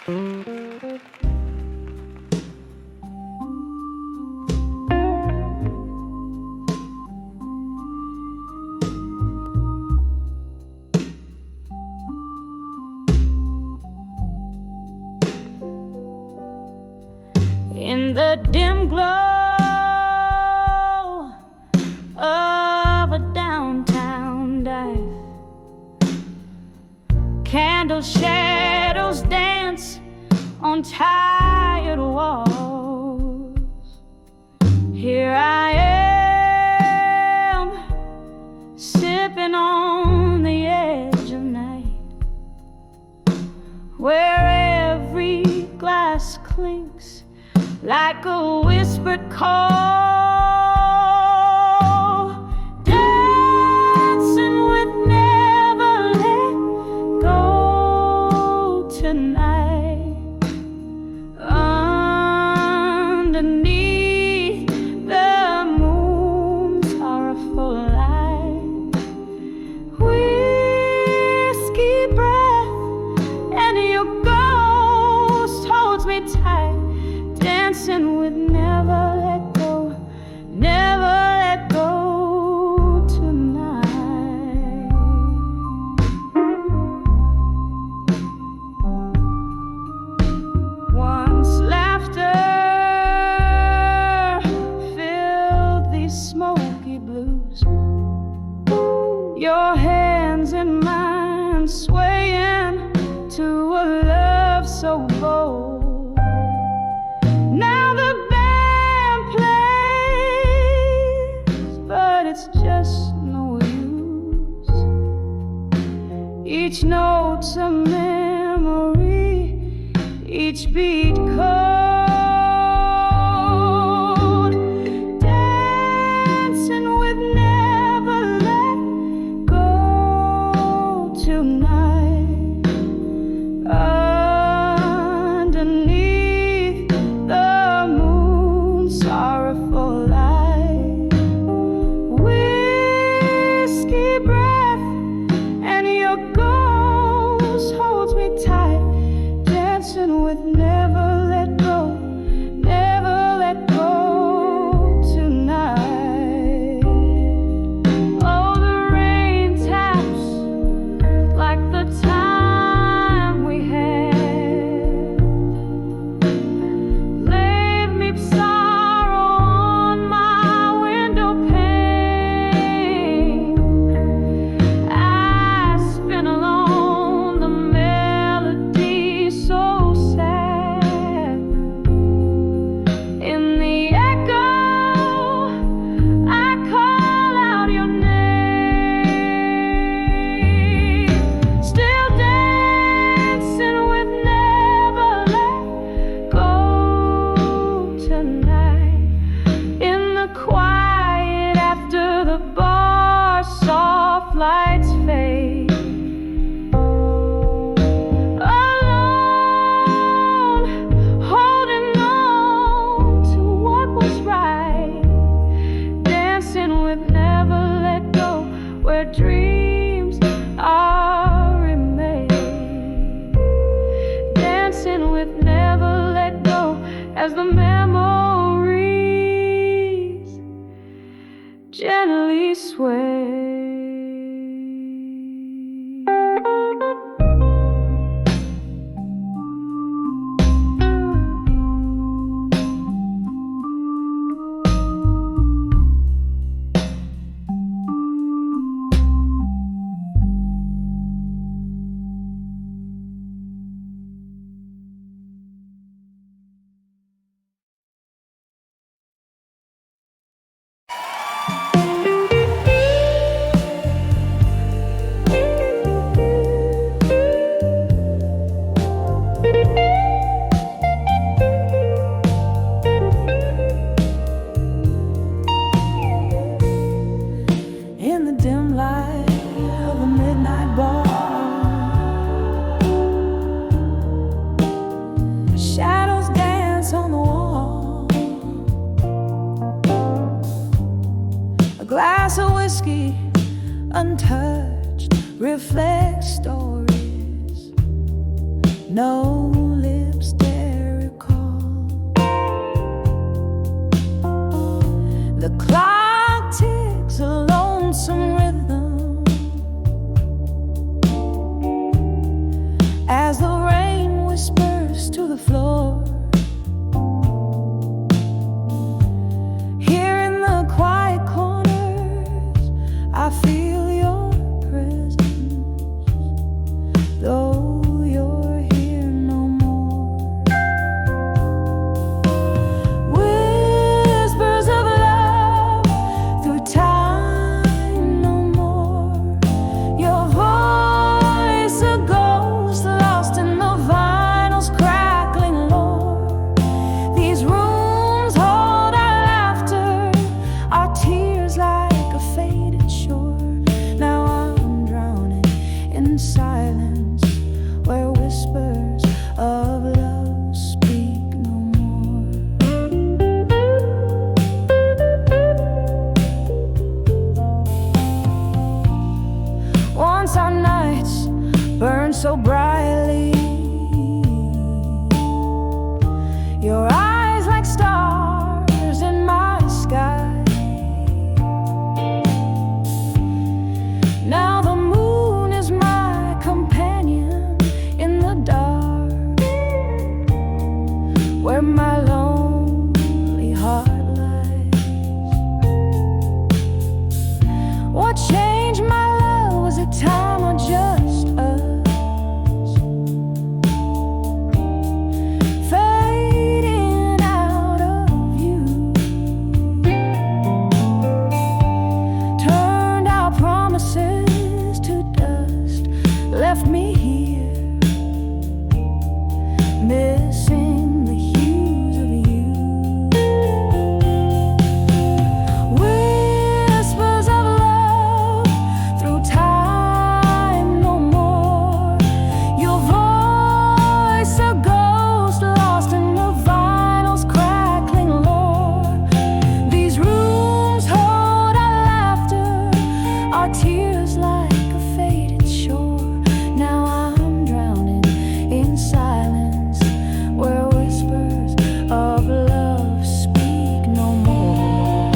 In the dim glow of a downtown dive, candle shadows dance on tired walls. Here I am, sipping on the edge of night, where every glass clinks like a whispered call, dancing with never let go tonight, underneath the moon's sorrowful light. Whiskey breath and your ghost holds me tight, dancing with never let go, never let go tonight. Once laughter filled these smoky blues, your hands in mine swaying to a love so bold. It's just no use. Each note's a memory, each beat cold, dancing with never let go tonight, underneath the moon's sorrowful light. Breath and your ghost holds me tight, dancing with never let go, never let go tonight. Oh, the rain taps like the time we had, laid me sorrow on my window pane. Lights fade, alone, holding on to what was right, dancing with never let go, where dreams are remade, dancing with never let go, as the memories gently sway. glass of whiskey, untouched, reflects stories no live. footsteps dare recall. The clock ticks a lonesome rhythm as the rain whispers to the floor. Here in the quiet corners, I feel your presence, though you're here no more. Whispers of love through time no more. Your voice a ghost lost in the vinyl's crackling lore. These rooms hold our laughter, our tears like a faded shore. Now I'm drowning in silence where whispers of love speak no more. Once our nights burned so brightly, your eyes like stars in my sky. Now the moon is my companion in the dark, where my lonely heart lies. What changed my love? Was it time or just us fading out of view? Turned our promises to dust, left me here, missing the hues of you. Whispers of love through time no more. Your voice a ghost lost in the vinyl's crackling lore. These rooms hold our laughter, our tears like a faded shore. Now I'm drowning in silence where whispers of love speak no more.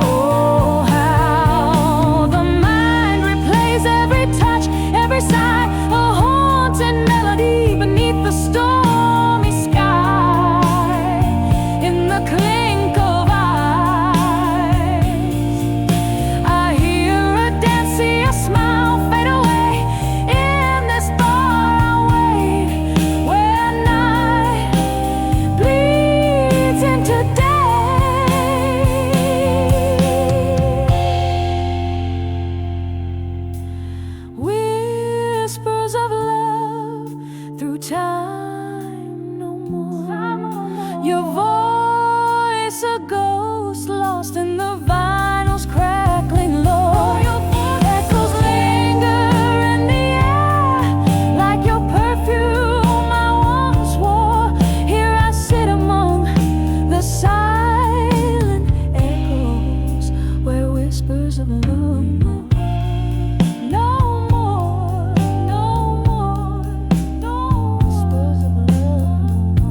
Oh, how the mind replays every touch, every sigh, a haunted melody beneath the stormy sky. In the clink of eyes, I hear a dance, see a smile fade away. In this thought I wait, where night bleeds into day. Whispers of love through time no more. Your voice a ghost lost in the vinyl's crackling lore. Echoes linger in the air like your perfume I once wore. Here I sit among the silent echoes where whispers of love no more, no more, no whispers of love no more.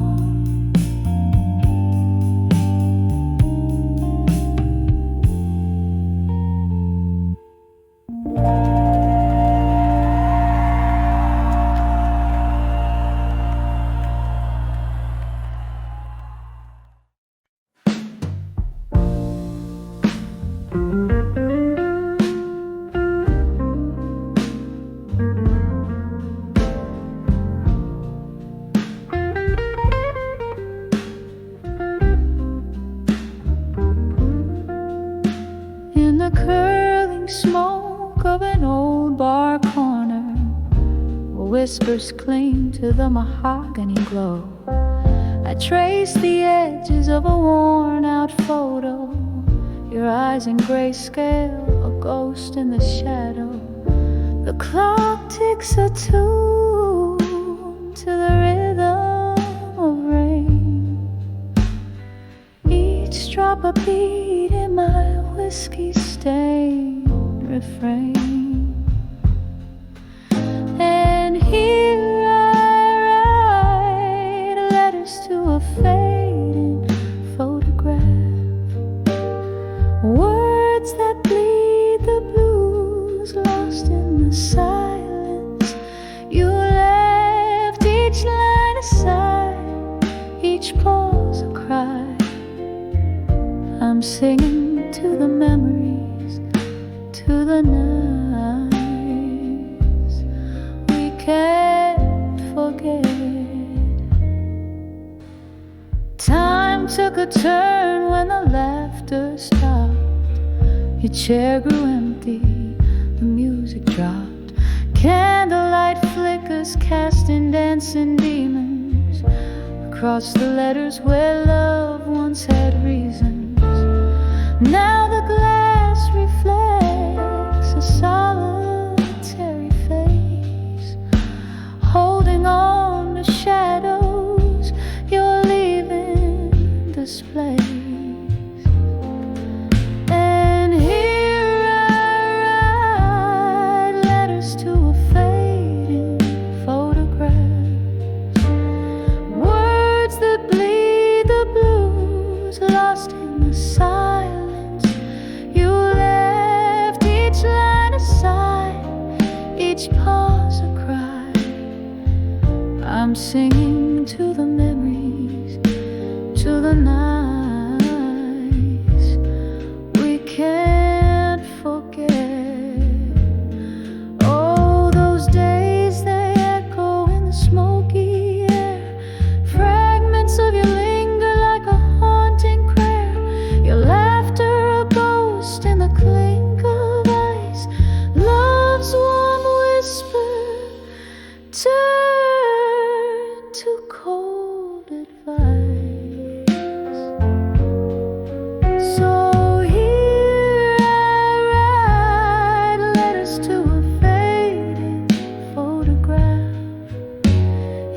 In the curling smoke of an old bar corner, where whispers cling to the mahogany glow, I trace the edges of a worn-out photo. Your eyes in grayscale, a ghost in the shadow. The clock ticks a tune to the rhythm of rain. Each drop a beat in my whiskey-stained refrain. And here singing to the memories, to the nights we can't forget. Time took a turn when the laughter stopped. Your chair grew empty, the music dropped. Candlelight flickers casting dancing demons across the letters where love once had reasons. Now the glass reflects a solitary face, holding on to shadows you're leaving displaced. And here I write letters to a fading photograph, words that bleed the blues, lost in the silence. You left each line a sigh, each pause a cry. I'm singing to the memories, to the nights we can't forget. Oh, those days they echo in the smoky air. Fragments of you linger like a haunting prayer. Your laughter a ghost in the clink of ice. Love's warm whisper turn to cold advice. So here I write letters to a fading photograph.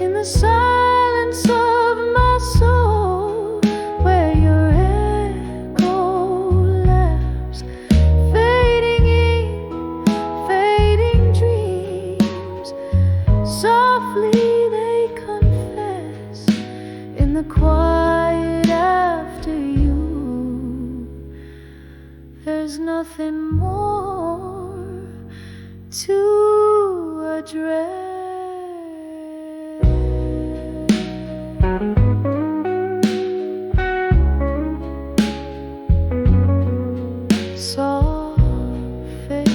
In the silence of my soul, where your echo laughs, fading in, fading dreams. Softly they confess in the quiet after you. There's nothing more to address. Soft fade.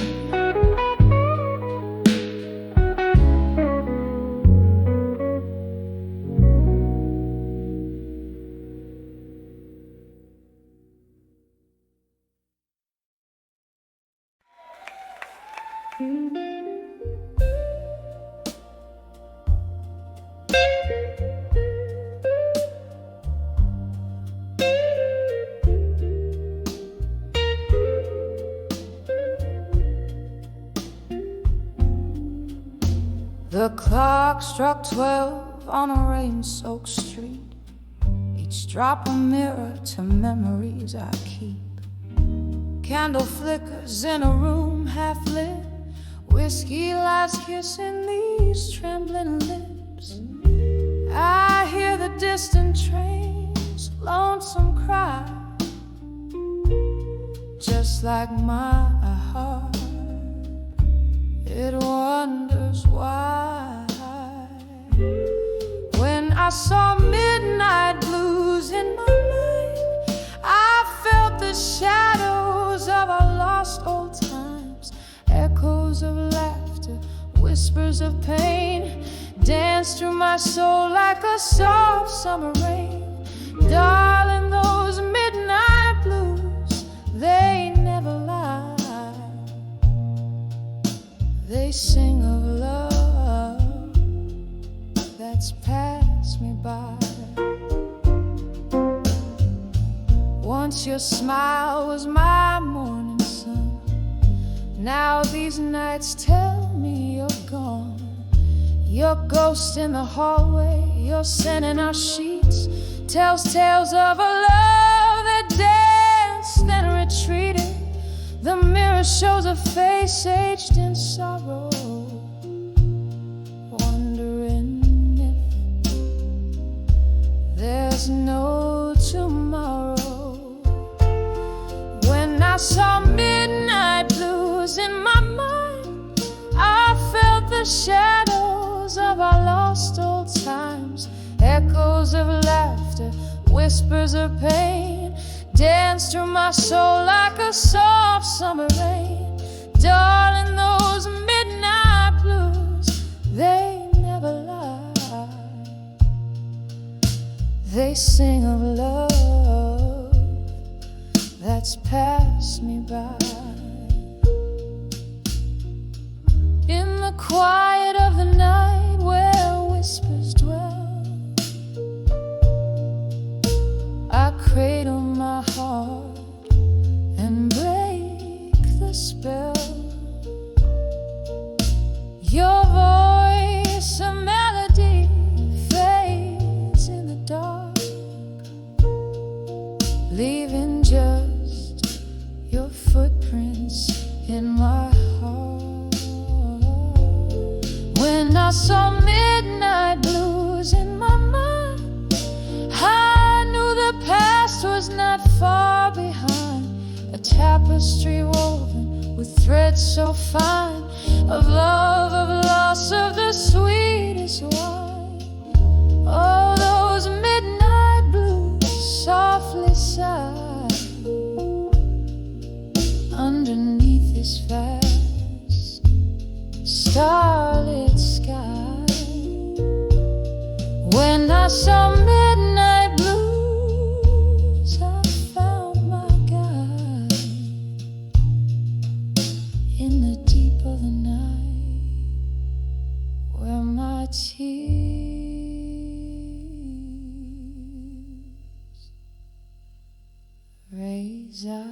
The clock struck 12 on a rain-soaked street. Each drop a mirror to memories I keep. Candle flickers in a room half lit. Whiskey lights kissing these trembling lips. I hear the distant train's lonesome cry, just like my heart. It wonders why. When I saw midnight blues in my mind, I felt the shadows of our lost old times. Echoes of laughter, whispers of pain, dance through my soul like a soft summer rain. Darling, those midnight blues, they never lie. They sing of love that's passed me by. Once your smile was my morning sun. Now these nights tell me you're gone. Your ghost in the hallway, your scent in our sheets, tells tales of a love that danced then retreated. The mirror shows a face aged in sorrow, wondering if there's no tomorrow. When I saw midnight blues in my mind, I felt the shadows of our lost old times. Echoes of laughter, whispers of pain, dance through my soul like a soft summer rain. Darling, those midnight blues, they never lie. They sing of love that's passed me by. In the quiet of the night where whispers dwell, I cradle my heart and break the spell. Your voice, a melody, fades in the dark, leaving just your footprints in my heart. When I saw midnight blues in my mind, I knew the past was not far behind. A tapestry woven with threads so fine, of love, of loss, of the sweetest wine. Oh, those midnight blues softly sigh underneath this vast starlit sky. When I saw midnight blues, I found my guide in the deep of the night, where my tears raise up.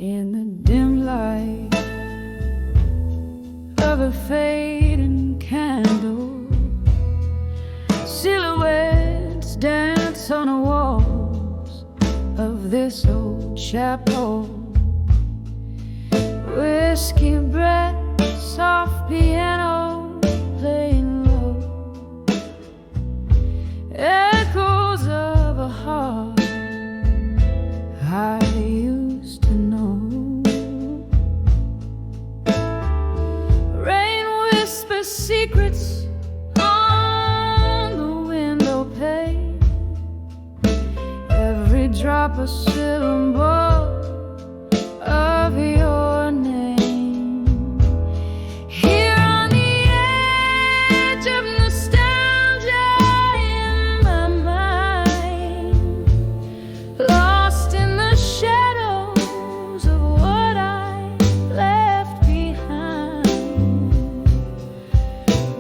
In the dim light of a fading candle, silhouettes dance on the walls of this old chapel. Whiskey breath, soft piano playing low, echoes of a heart I used to know. Rain whispers secrets on the window pane, every drop a syllable of your name. Here on the edge of nostalgia in my mind, lost in the shadows of what I left behind,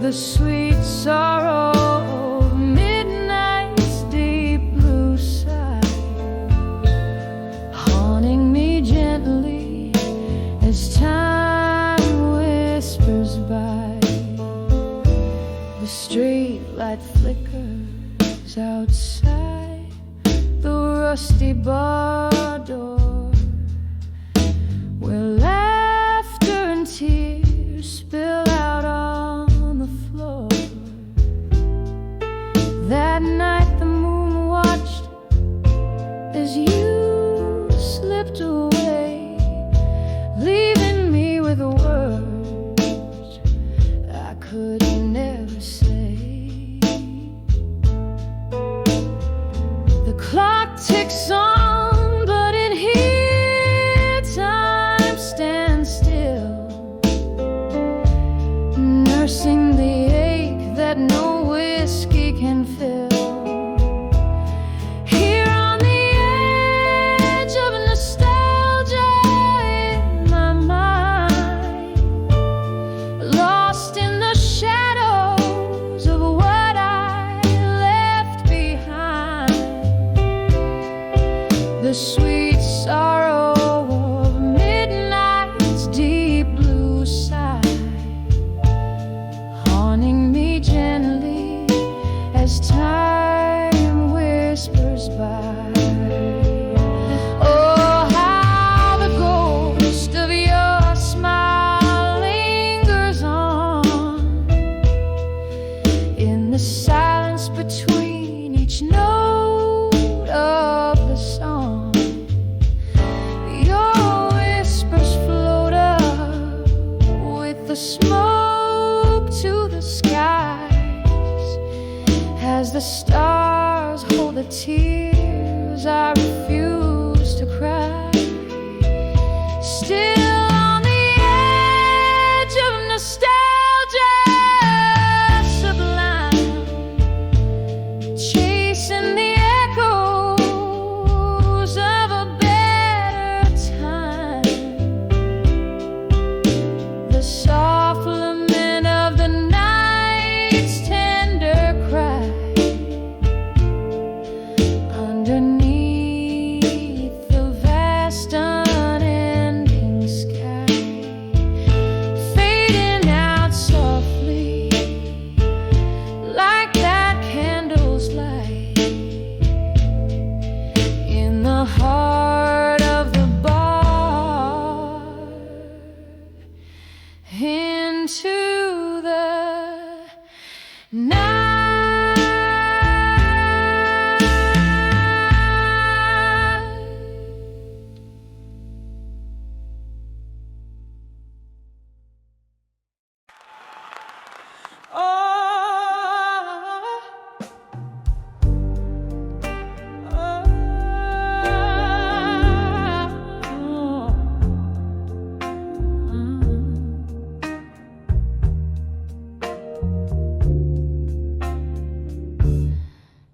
the sweet sorrow of midnight's deep blue side, haunting me gently as time whispers by. The street light flickers outside the rusty bar door, where laughter and tears spill out on the floor. That night the moon watched as you slipped away, leaving me with words I could never say. The clock ticks on, but in here time stands still, nursing the ache that no whiskey can fill. Here on the edge of nostalgia in my mind, lost in the shadows of what I left behind, the sweet sorrow of midnight's deep blue side, haunting me gently as time whispers by. Oh, In the silence between each note of the song, your whispers float up with the smoke to the skies. As the stars hold the tears I refuse to cry, still on the edge of nostalgia sublime, chasing the echoes of a better time. The soft lament of the night's tender cry underneath the vast unending sky, fading out softly like that candle's light in the heart of the bar, into the night.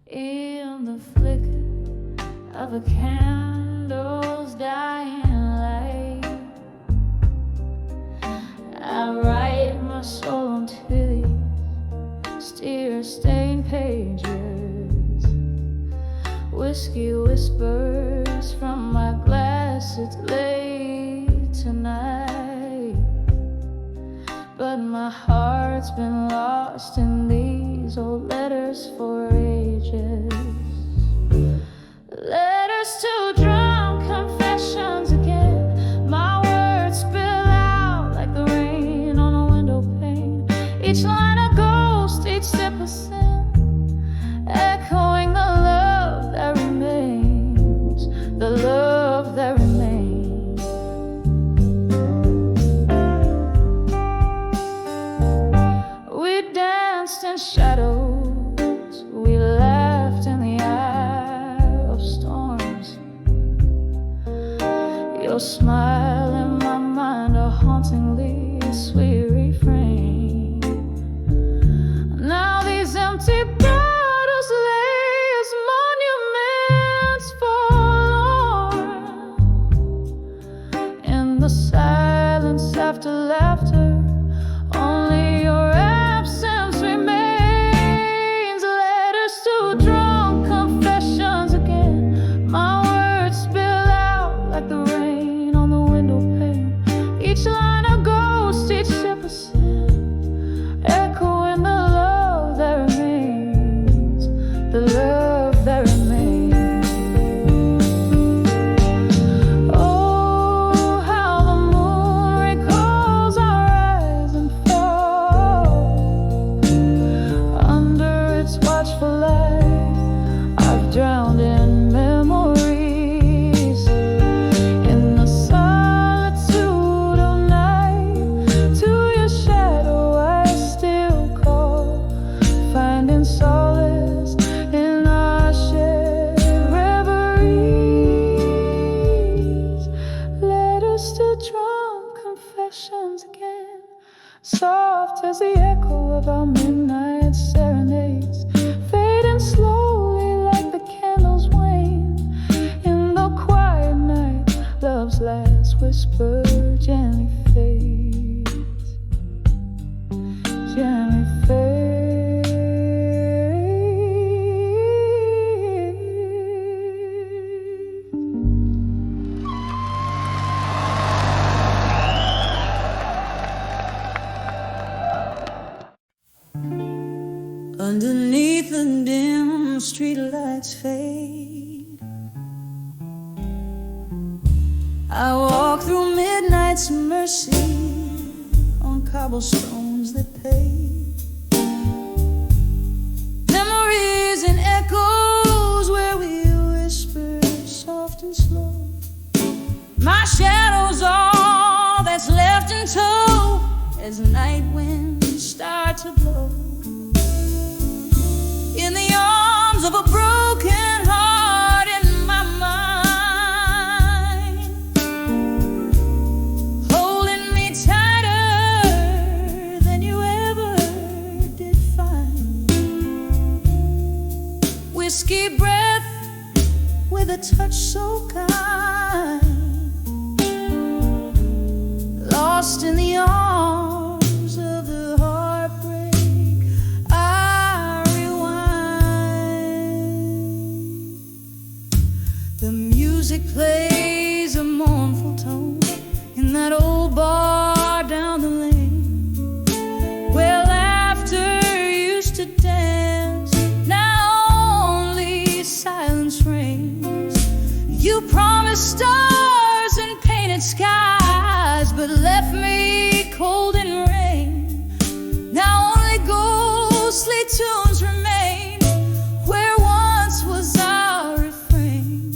In the flicker of a candle's dying light, I write my soul onto these tear-stained pages. Whiskey whispers from my glass, it's late tonight, but my heart's been lost in these old letters for ages. Letters to drunk confessions again. My words spill out like the rain on a window pane. Each line a ghost, each step a sin, echoing the love that remains, the love that remains. We danced in shadows, we laughed in the eye of storms. Your smile in my mind, a hauntingly sweet refrain. Now these empty bottles lay as monuments forlorn. In the silence after laughter, only your absence remains. Letters to drunk confessions again. My words spill out like the rain on the window pane. Each line a ghost, each step a sin, echoing the love that remains, the love that remains. Oh, how the moon recalls our rise and fall. Under its watchful light, I've drowned in memories. In the solitude of night, to your shadow I still call, finding solace in our shared reveries. Letters to drunk confessions again, soft as the echo of our midnight serenades, fading slowly like the candles wane. In the quiet night, love's last whisper gently fades, gently fades. Underneath the dim streetlights fade, I walk through midnight's mercy on cobblestones that pave. shadow's all that's left in tow as night winds start to blow. In the arms of a broken heart in my mind, holding me tighter than you ever did find. Whiskey breath with a touch so kind, lost in the arms of the heartbreak. I rewind. The music plays a mournful tone in that old bar down the lane, where laughter used to dance. Now only silence reigns. You promised stars and painted skies, but left me cold in rain. Now only ghostly tunes remain where once was our refrain.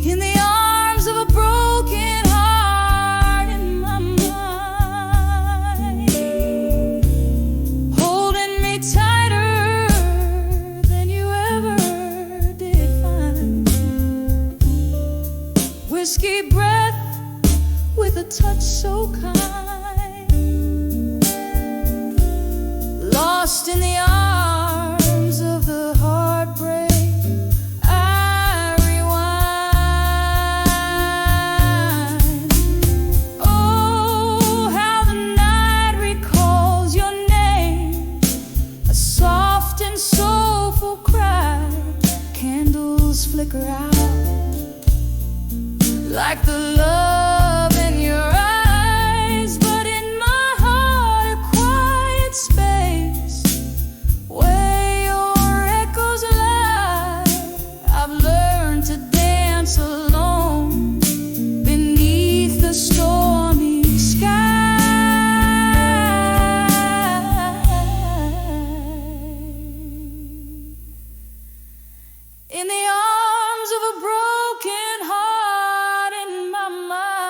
In the arms of a broken heart in my mind, holding me tighter than you ever did find. Whiskey breath with a touch so kind, lost in the arms of the heartbreak. I rewind. Oh, how the night recalls your name, a soft and soulful cry. Candles flicker out like the love in your eyes, but in my heart a quiet space where your echoes lie. I've learned to dance alone beneath the stormy sky. In the arms of a broken heart in my mind,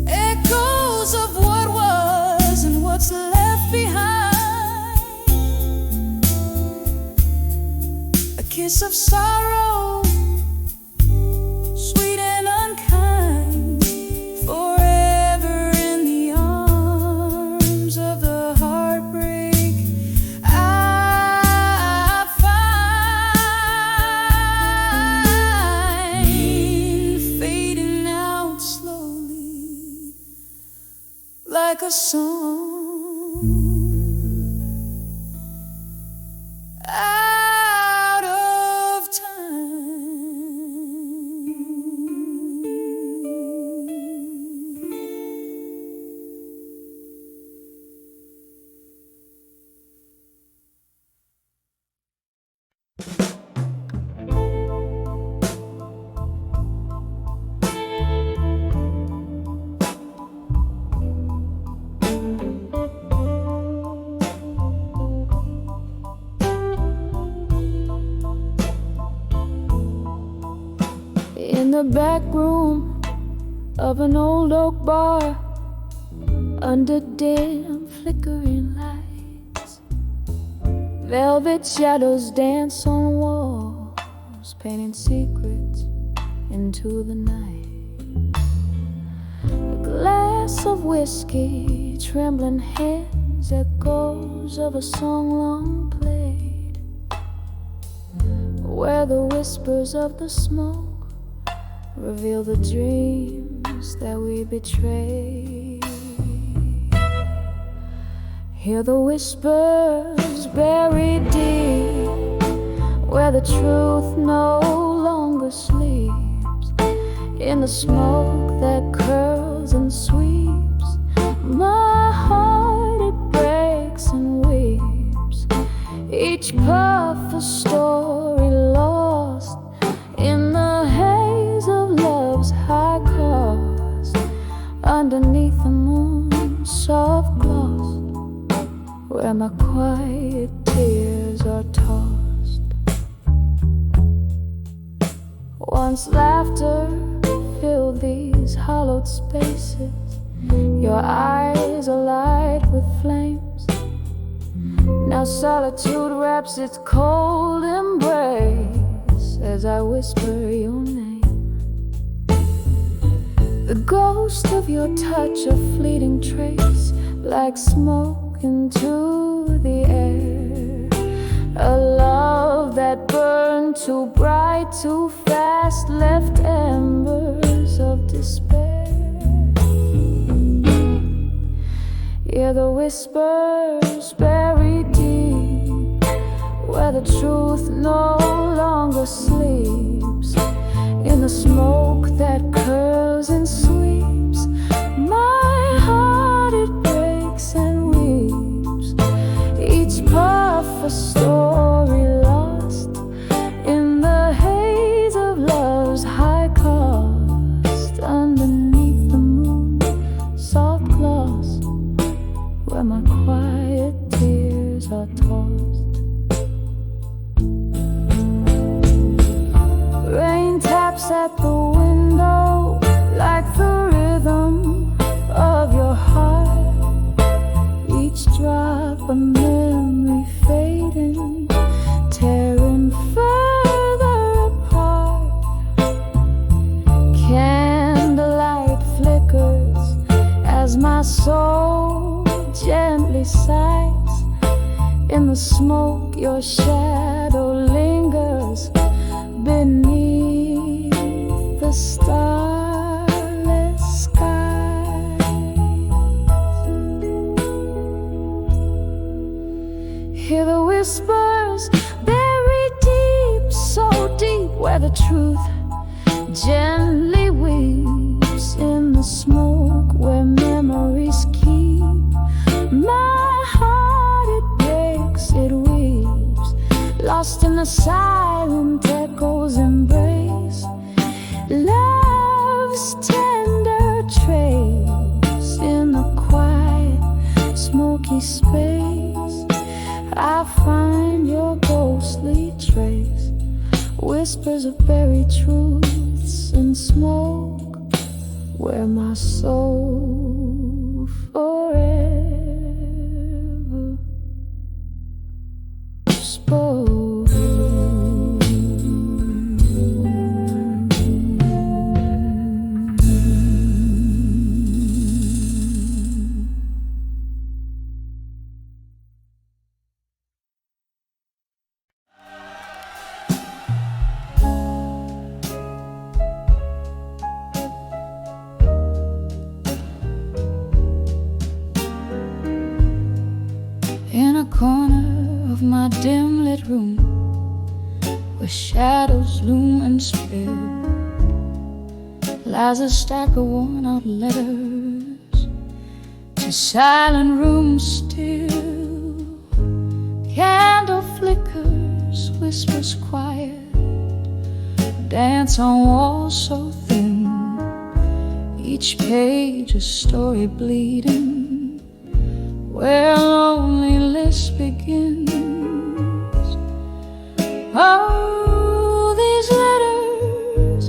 echoes of what was and what's left behind. A kiss of sorrow, sweet and unkind, forever in the arms of the heartbreak. I find fading out slowly like a song out of time. In the back room of an old oak bar, under dim flickering lights, velvet shadows dance on walls, painting secrets into the night. A glass of whiskey, trembling hands, echoes of a song long played, where the whispers of the smoke reveal the dreams that we betrayed. Hear the whispers buried deep, where the truth no longer sleeps, in the smoke that curls and sweeps. My heart, it breaks and weeps, each puff a story lost in the haze of love's high cost, underneath the moon's soft gloss, where my quiet tears are tossed. Once laughter filled these hollowed spaces, your eyes alight with flames. Now solitude wraps its cold embrace as I whisper your name. The ghost of your touch, a fleeting trace, like smoke into the air. A love that burned too bright, too fast, left embers of despair. Hear the whispers buried deep, where the truth no longer sleeps. In the smoke that curls and sweeps, my heart it breaks and weeps. Each puff a story lost in the haze of love's high cost. Underneath the moon, soft gloss, where my quiet tears are tossed. Rain taps at the window like the rhythm of your heart. Each drop a memory fading, tearing further apart. Candlelight flickers as my soul gently sighs. In the smoke your shadow lingers beneath the starless sky. Hear the whispers buried deep, so deep, where the truth gently weeps. In the smoke where memories keep, my heart it breaks, it weeps. Lost in the silent echo's embrace, love's tender trace. In the quiet, smoky space, I find your ghostly trace. Whispers of buried truths in smoke, where my soul forever spoke. In a corner of my dim-lit room, where shadows loom and spill, lies a stack of worn-out letters to silent rooms still. Candle flickers, whispers quiet, dance on walls so thin. Each page a story bleeding, where loneliness begins. Oh, these letters,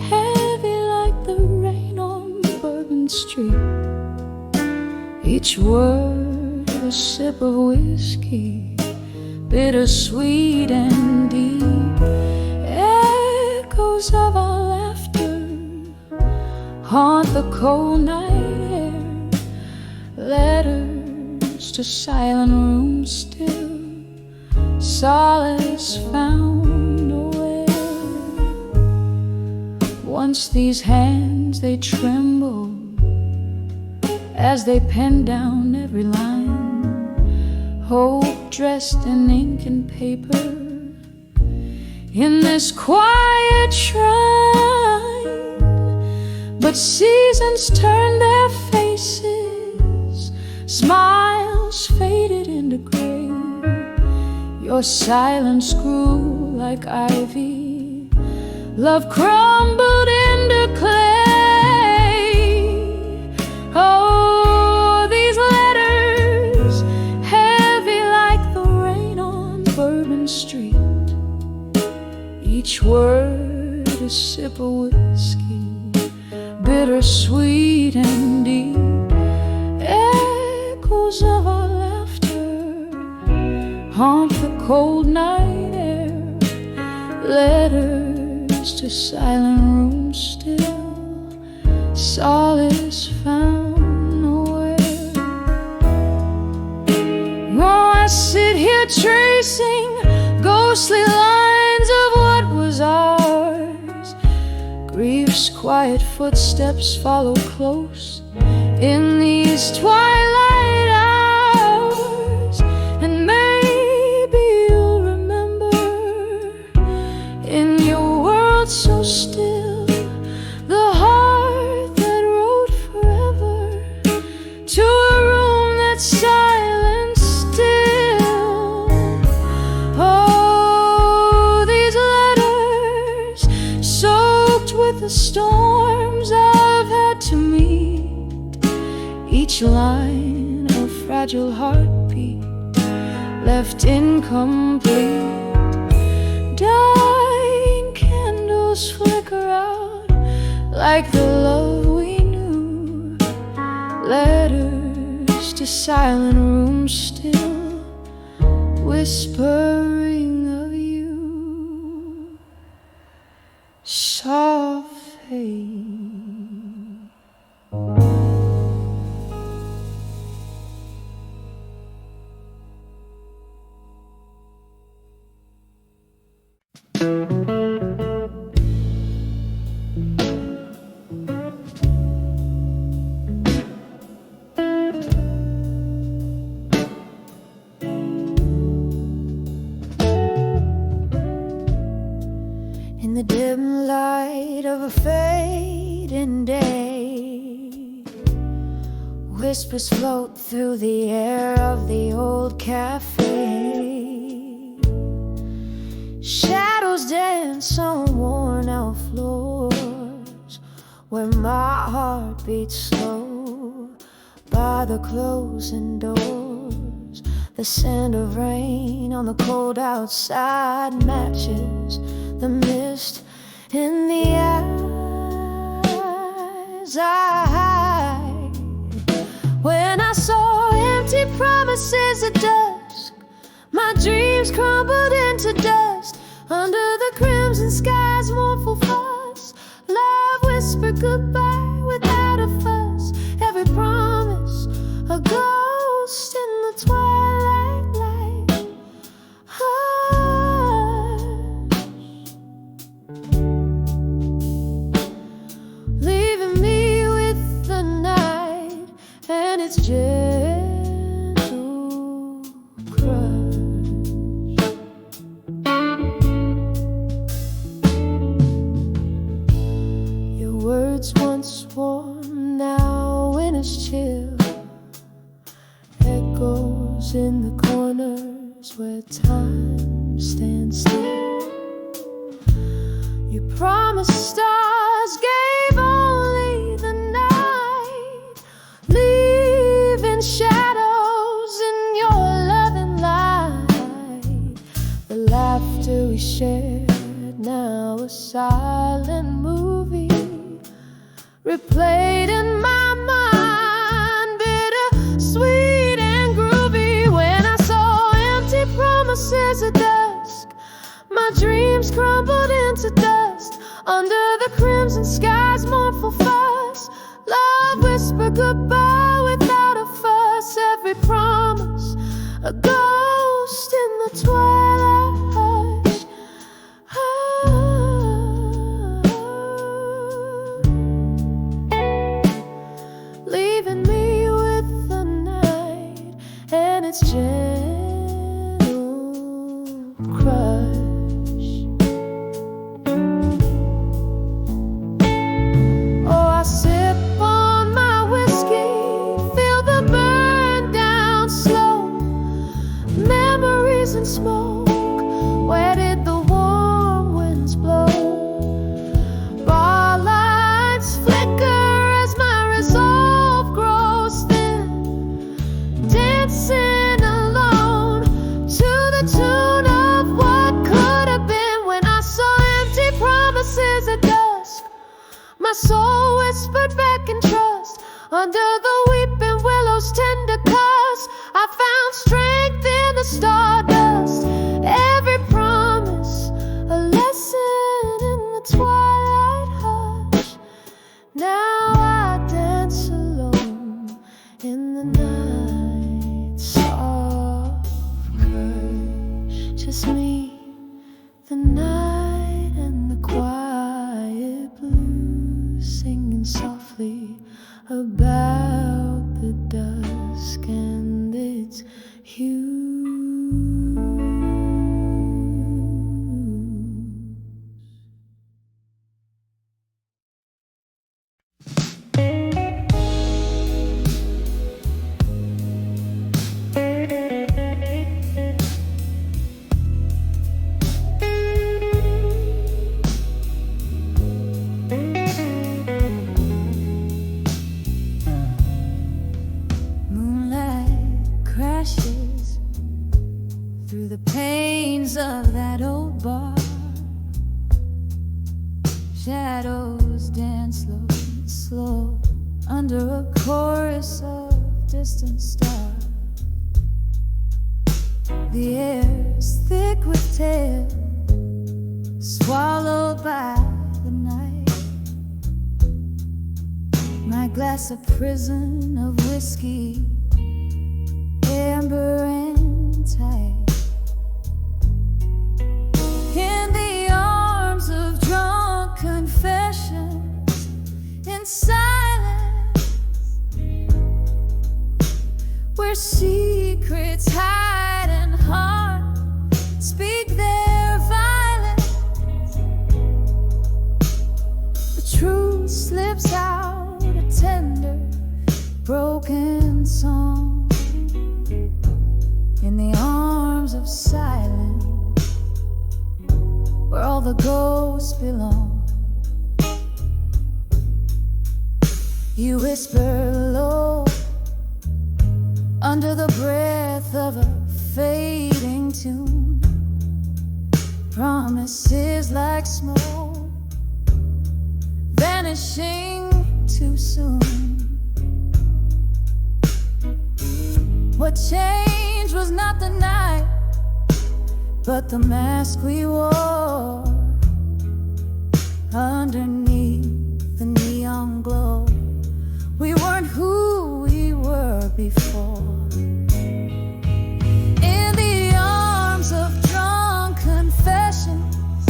heavy like the rain on Bourbon Street. Each word a sip of whiskey, bittersweet and deep. Echoes of our laughter haunt the cold night air. Letters to silent rooms still, solace found nowhere. Once these hands they trembled as they penned down every line. Hope dressed in ink and paper in this quiet shrine. But seasons turned their faces, smiles faded into gray. Your silence grew like ivy, love crumbled into clay. Oh, these letters, heavy like the rain on Bourbon Street. Each word a sip of whiskey, bittersweet and deep, echoes of our laughter haunt the cold night air. Letters to silent rooms still, solace found nowhere. Oh, I sit here tracing ghostly lines of what was ours. Grief's quiet footsteps follow close in these twilight hours. And maybe you'll remember, in your world so still, the heart that wrote forever to a room that's silent still. Oh, these letters soaked with the storms I've had to meet, each line a fragile heartbeat left incomplete. Dying candles flicker out like the love we knew. Letters to silent rooms still, whispering of you. Soft fade. In the dim light of a fading day, whispers float through the air of the old cafe. Shadows dance on worn out floors where my heart beats slow by the closing doors. The scent of rain on the cold outside matches the mist in the eyes I hide. When I saw empty promises at dusk, my dreams crumbled into dust. Under the crimson sky's mournful fuss, love whispered goodbye without a fuss. Every promise a ghost in the twilight light. Leaving me with the night and its gentle crush. Your words once warm, now in its chill, echoes in the corners where time stands still. You promised stars, gave only the night, leaving shadows in your loving light. The laughter we shared, now a silent movie, replayed in my mind, bitter, sweet and groovy. When I saw empty promises at dusk, my dreams crumbled into dust. Under the crimson sky's mournful fuss, love whispered goodbye without a fuss. Every promise a ghost in the twilight hush. Leaving me with the night and its gentle crush. Oh, I sip on my whiskey, feel the burn down whispered back in trust. Under the weeping willows' tender cuss, I found strength in the stardust. Every promise, a lesson in the twilight hush. Now I dance alone in the night's soft hush. Just me, the night, and the quiet blues, singing softly about the dusk and its hue. Through the panes of that old bar, shadows dance slow and slow under a chorus of distant stars. The air's thick with tales swallowed by the night. My glass a prison of whiskey, amber and tight. In the arms of drunk confessions, in silence, where secrets hide and hearts speak their violence. The truth slips out a tender, broken song in the arms of silence, where all the ghosts belong. You whisper low under the breath of a fading tune, promises like smoke vanishing too soon. What changed was not the night, but the mask we wore underneath the neon glow. We weren't who we were before. In the arms of drunk confessions,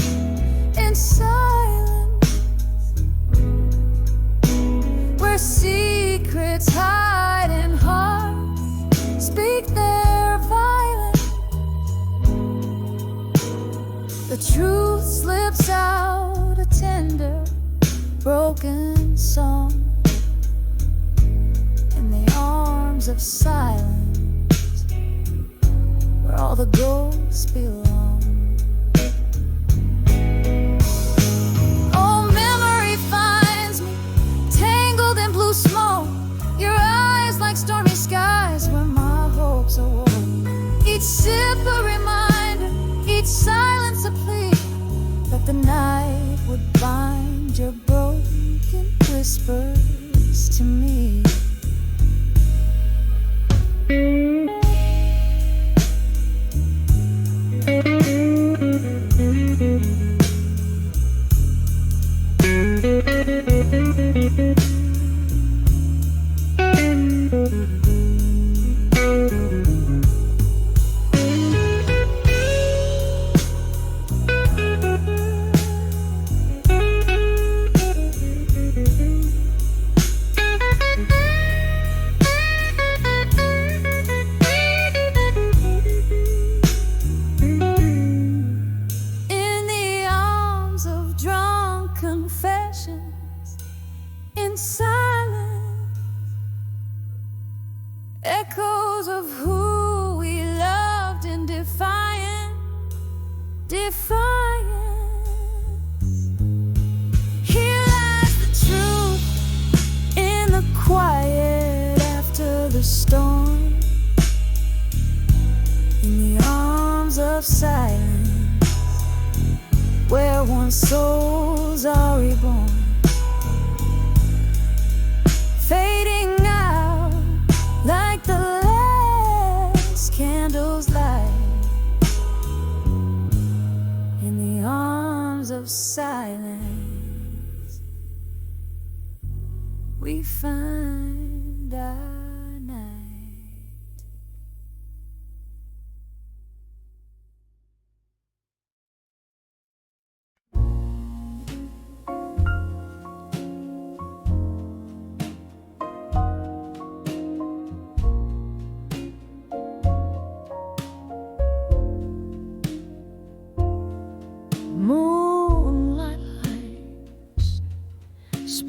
in silence, where secrets hide and hearts speak their violence. The truth slips out a tender, broken song in the arms of silence, where all the ghosts belong. Oh, memory finds me tangled in blue smoke, your eyes like stormy skies where my hopes awoke. Each sip a reminder, each silence a plea, that the night would bind your broken whispers to me. Confessions in silence, echoes of who we loved in defiance. Here lies the truth in the quiet after the storm, in the arms of silence, where once souls are reborn.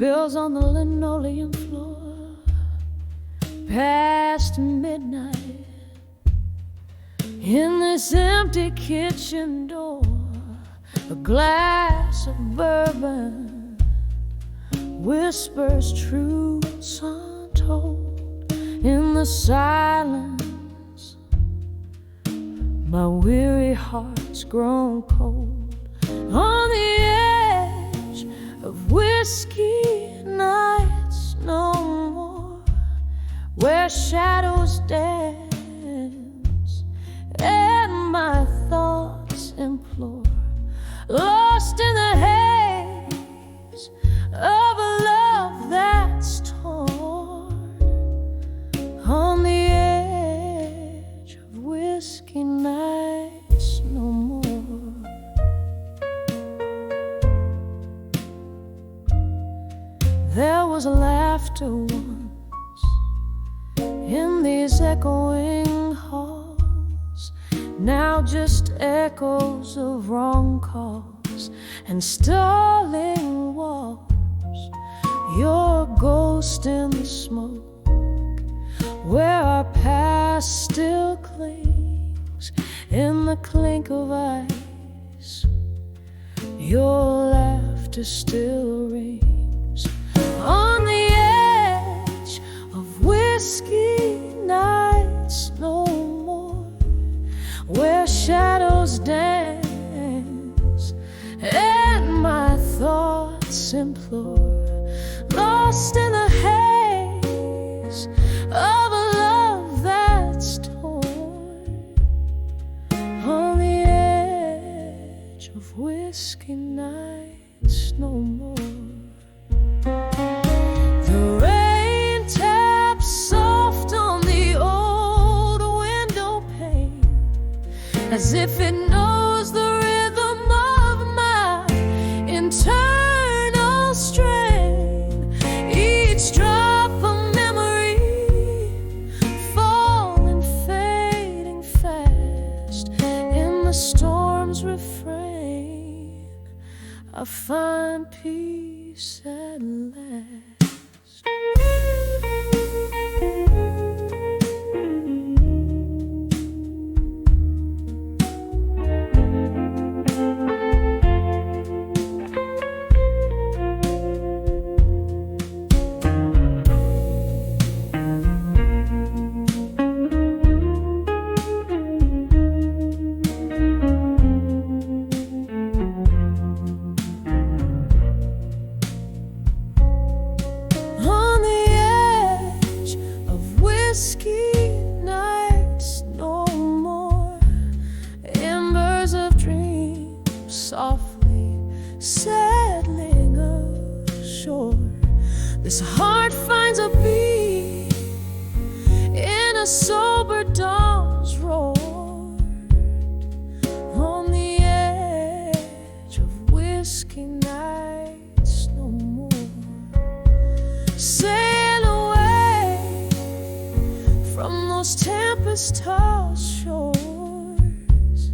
spills on the linoleum floor past midnight. In this empty kitchen door, a glass of bourbon whispers truths untold. In the silence, my weary heart's grown cold. On the edge of whiskey nights no more, where shadows dance and my thoughts implore, lost in the haze of a love that's torn. On the edge of whiskey nights no more. There was laughter once in these echoing halls, now just echoes of wrong calls and stalling walls. Your ghost in the smoke, where our past still clings in the clink of ice. Your laughter still rings on the edge of whiskey nights no more, where shadows dance and my thoughts implore, lost in the haze of a love that's torn. On the edge of whiskey nights no more. The rain taps soft on the old window pane, as if it knows the rhythm of my internal strain. Each drop of memory falling, fading fast in the storm's refrain. I find peace at last. Whiskey nights no more, embers of dreams softly settling ashore. This heart finds a beat in a sober dawn's roar. On the edge of whiskey nights no more. Sail away from those tempest-tossed shores.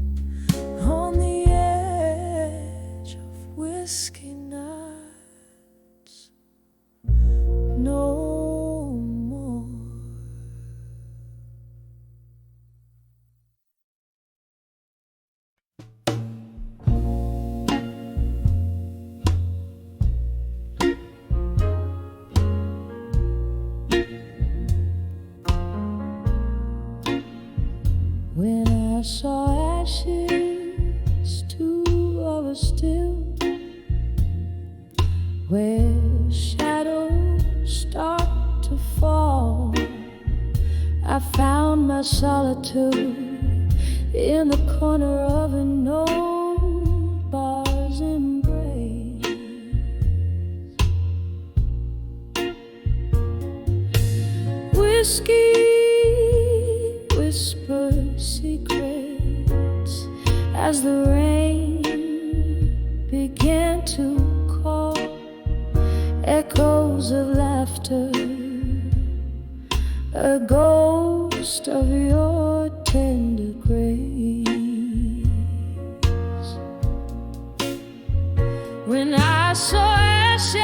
On the edge of whiskey nights no more. When I saw ashes, two of us still, where shadows start to fall, I found my solitude in the corner of an old bar's embrace. Whiskey whispered secrets as the rain began to call, echoes of laughter, a ghost of your tender grace. When I saw ashes,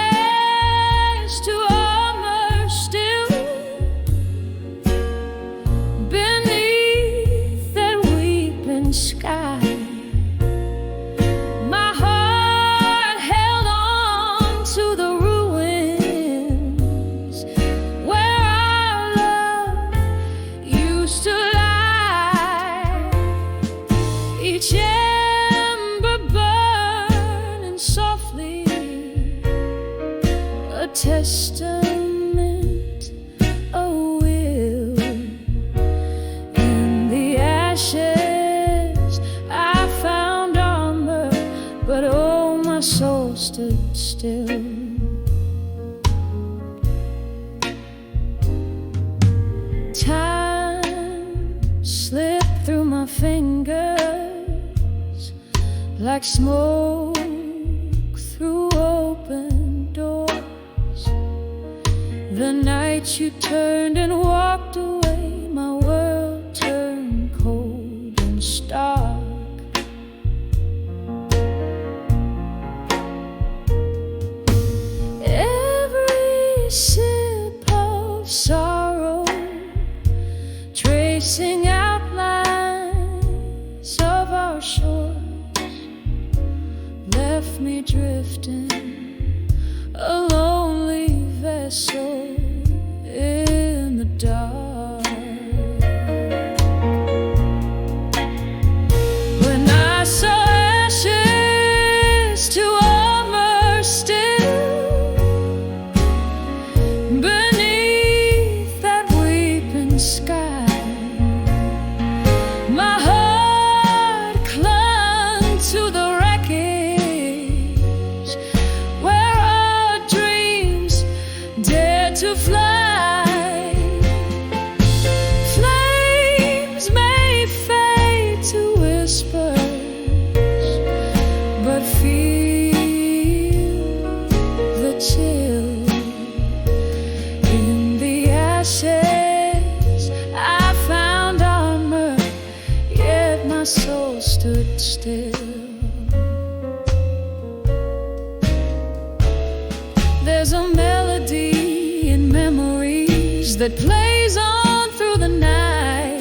my fingers like smoke through open doors. The night you turned and walked away, my world turned cold and stark. Every sip of sorrow, tracing outlines of our shores, left me drifting, a lonely vessel in the dark. When I saw ashes to armor still beneath that weeping sky, my heart clung to the wreckage where our dreams dared to fly. Flames may fade to whispers, but feel the chill in the ashes. I found armor, yet my soul stood still. There's a melody in memories that plays on through the night,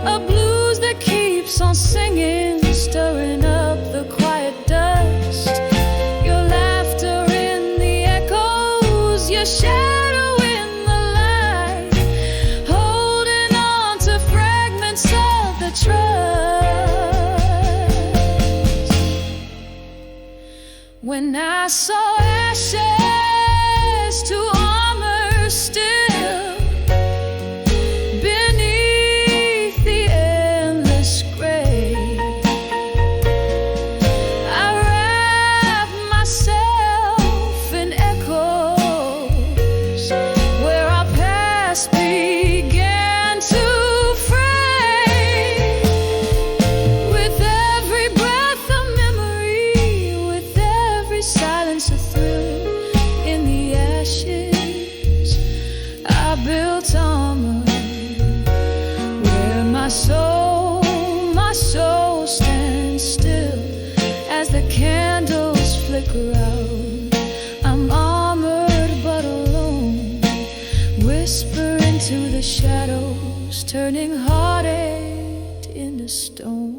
a blues that keeps on singing, stirring up the quiet dust. Your laughter in the echoes, your shadow in the light, holding on to fragments of the trust. When I saw ashes to armor still beneath the endless gray, I wrapped myself in echoes where our past began to fray. With every breath of memory, with every silence a thrill, in the ashes I built armor where my soul stands still as the candles flicker out. I'm armored but alone, whisper into the shadows, turning heartache into stone.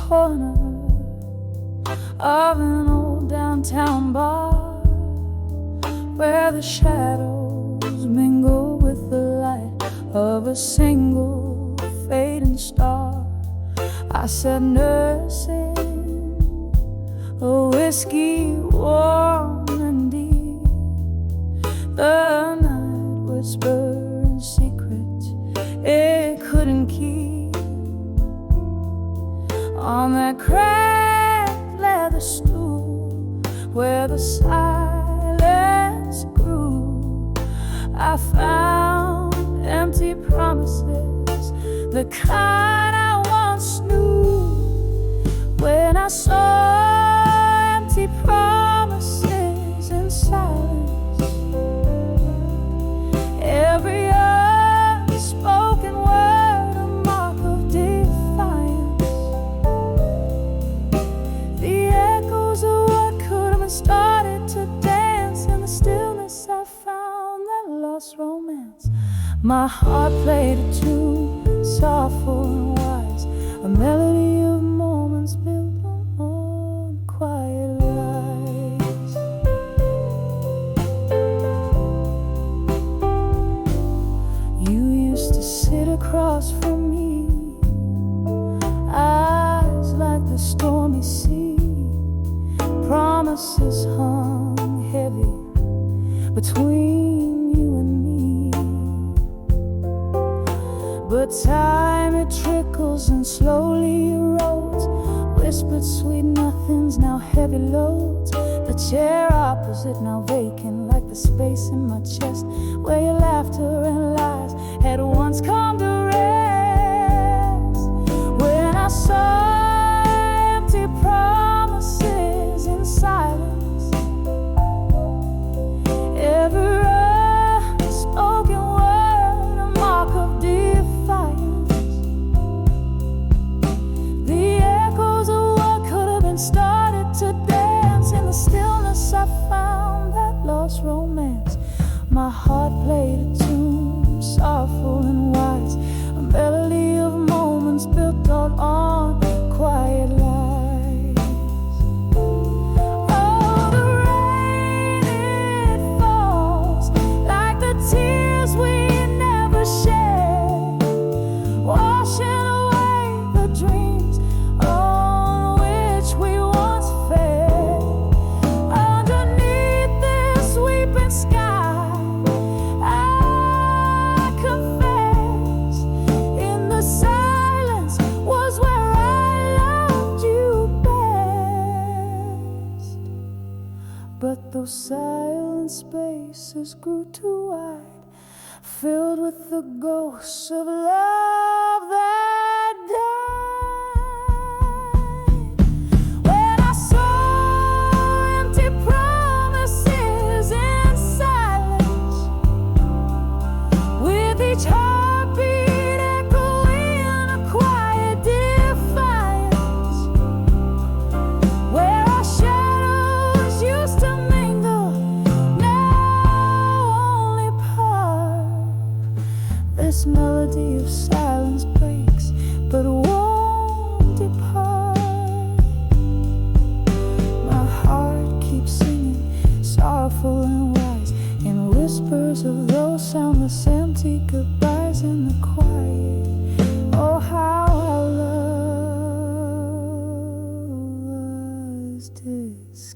Corner of an old downtown bar, where the shadows mingle with the light of a single fading star, I sat nursing a whiskey warm and deep. The night whispering secrets it couldn't keep. On that cracked leather stool where the silence grew, I found empty promises, the kind I once knew. When I saw empty promises in silence, every unspoken word a mark of defiance. The echoes of what could have started to dance in the stillness. I found that lost romance. My heart played a tune, soulful and wise, a melody of moments built on quiet lies. You used to sit across from me promises hung heavy between you and me. But time it trickles and slowly erodes, whispered sweet nothings, now heavy loads. The chair opposite now vacant, like the space in my chest where your laughter and lies had once come to rest. When I saw empty promises in silence, every unspoken word a mark of defiance, the echoes of what could have been started to dance in the stillness. I found that lost romance. My heart played a tune, sorrowful and wise, a melody of moments built all on quiet lies. Oh, the rain, it falls like the tears we never shared, washing away the dreams on which we once fed. Underneath this weeping sky, I confess, in the silence was where I loved you best. But those silent spaces grew too wide, filled with the ghosts of love that died. When I saw empty promises in silence, with each heartbeat echoing a quiet defiance, where our shadows used to mingle, now only part. This melody of silence breaks, but won't depart. My heart keeps singing, sorrowful and wise, in whispers of those soundless empty goodbyes in the quiet. Oh, how our love was disguised.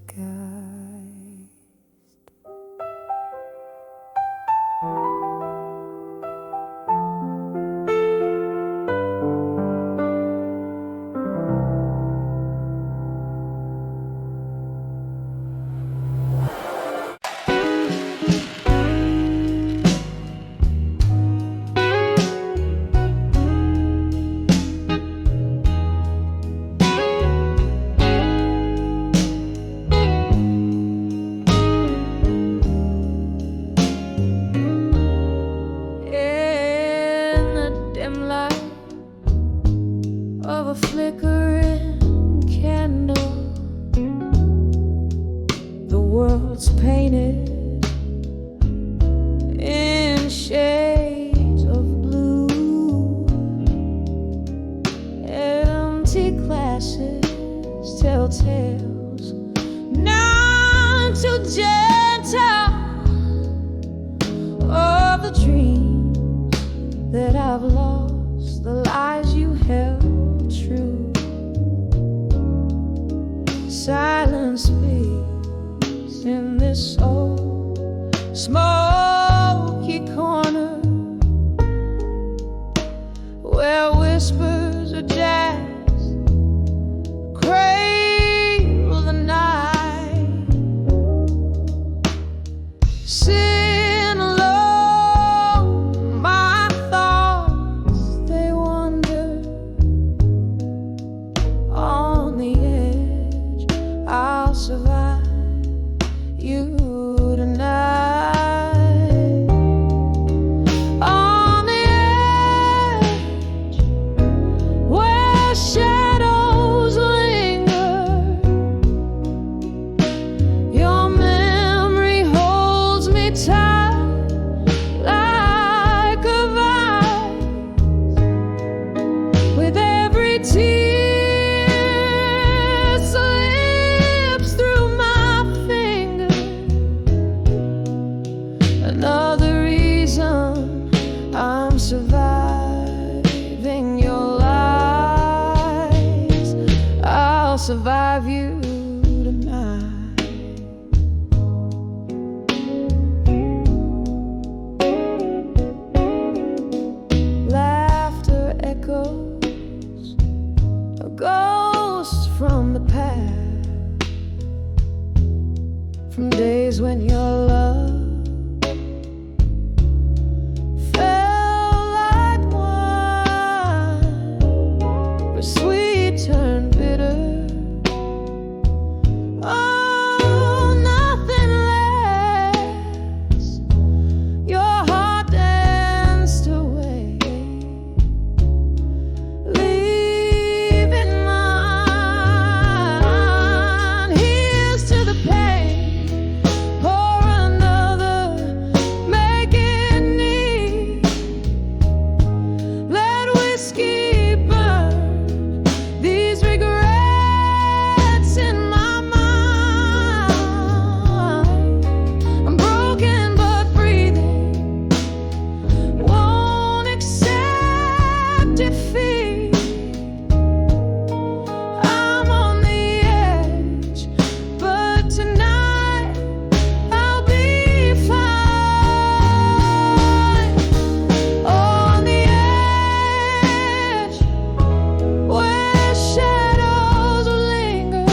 In the dim light of a flickering candle, the world's painted in shades of blue. Empty glasses tell tales, none too gentle, of the dreams that I've lost, the lies you held true. Silence speaks in this old smoky corner, where whispers of jazz cradle the night. Sin alone, my thoughts they wander on the edge. I'll survive you tonight. On the edge, where shadows linger, your memory holds me tight like a vine. With every tear slips through my fingers, another reason I'm surviving your lies. I'll survive you tonight. days when your love felt like wine, but sweet turned bitter. Oh, nothing lasts. Your heart danced away, leaving mine. Here's to the pain, pour another, make it neat. Let whiskey burn these regrets in my mind. I'm broken but breathing, won't accept defeat. I'm on the edge, but tonight I'll be fine. On the edge, where shadows linger,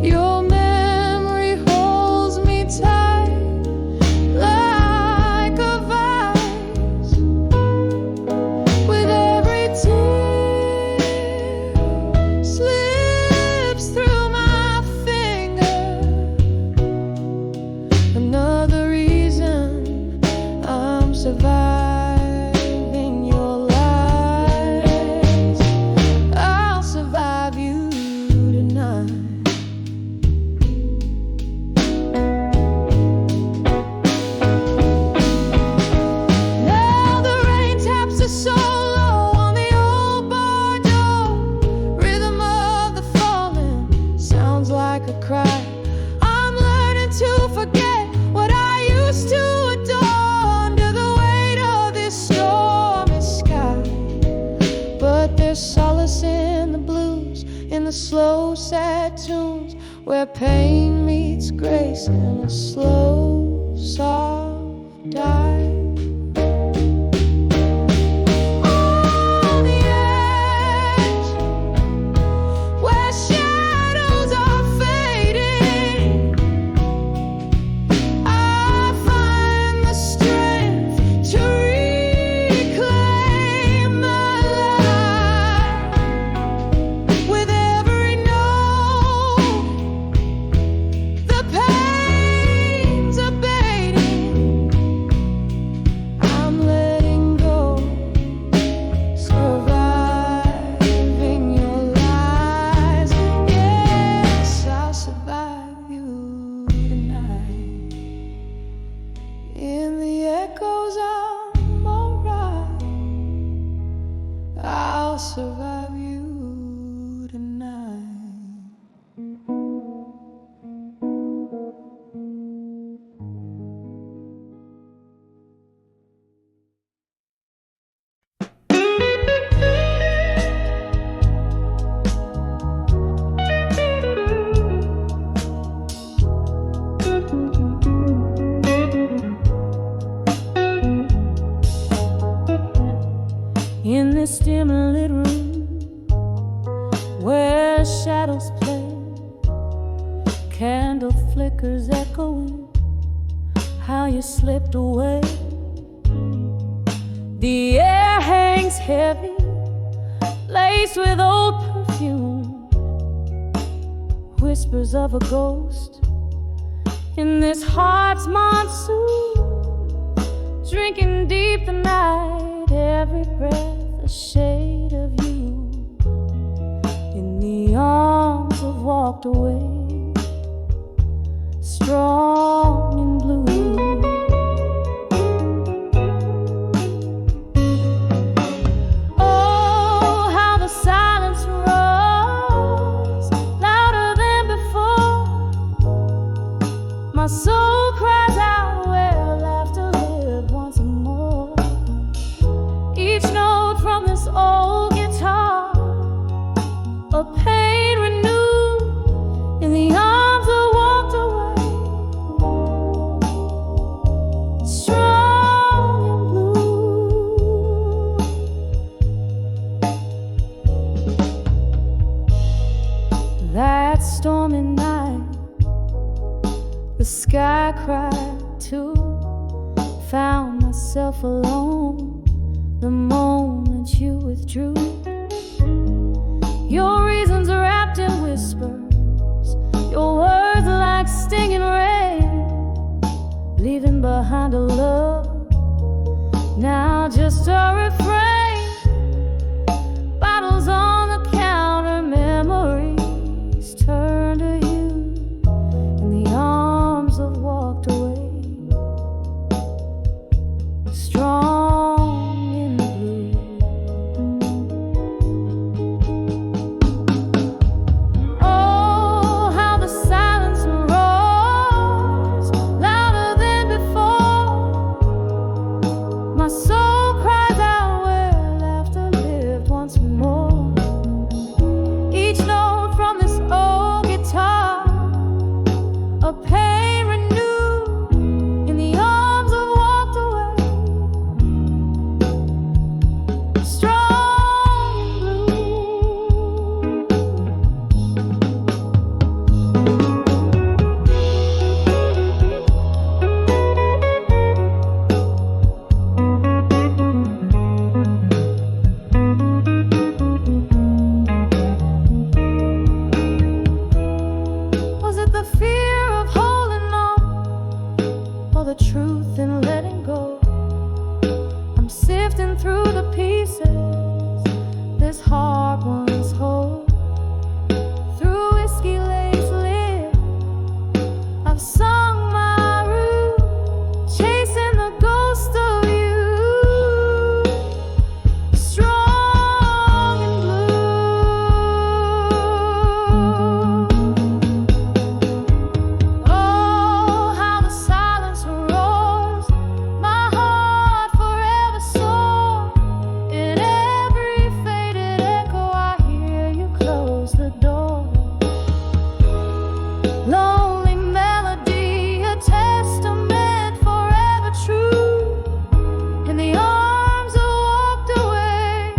your memory holds me tight like a vice. With every tear slips through my finger, another reason I'm surviving your lies. I'll survive you tonight. Now the rain taps a solo on the old bar door. Rhythm of the falling sounds like a cry. I'm learning to forget what I used to adore under the weight of this stormy sky. But there's solace in the blues, in the slow, sad tunes, where pain meets grace in a slow, soft dive. On the edge, where shadows are fading, I find the strength to reclaim my life. With every note, the pain's abating. I'm letting go, surviving your lies. Yes, I'll survive you tonight. In the echoes, I'm alright. I'll survive you tonight. In this dim lit room where shadows play, candle flickers echoing how you slipped away. The air hangs heavy, laced with old perfume, whispers of a ghost in this heart's monsoon, drinking deep the night, every breath a shade of you. In the arms of walked away, strong and blue. Oh, how the silence roars louder than before. My soul cries out where laughter lived once more. Each note from this old guitar, a pain renewed in found myself alone the moment you withdrew. Your reasons are wrapped in whispers, your words like stinging rain, leaving behind a love now just a refrain. Bottles on the counter, memories turn to you in the arms of walked away. Strong in the blue. Oh, how the silence roars louder than before. My soul cries out where laughter lived once more. Each note from this old guitar, a pain renewed in the arms of walked away. Strong and Was it the fear of holding on, or the truth in letting go? I'm sifting through the pieces this heart once whole. Through whiskey-laced lips, I've sung my rue, chasing the ghost of you. Strong and blue. Oh, how the silence roars, my heart forever sore. In every faded echo, I hear you close the door. Lonely melody, a testament forever true. In the arms of walked away,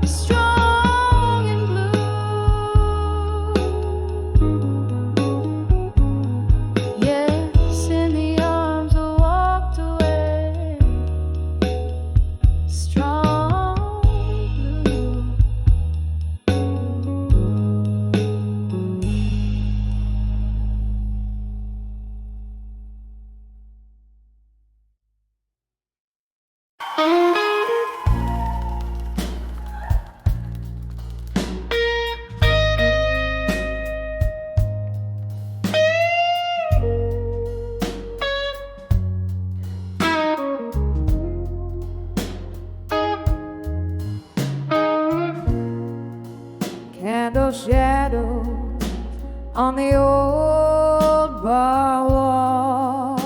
strong and blue. Yes, in the arms of walked away, strong blue. Candle shadow on the old bar wall,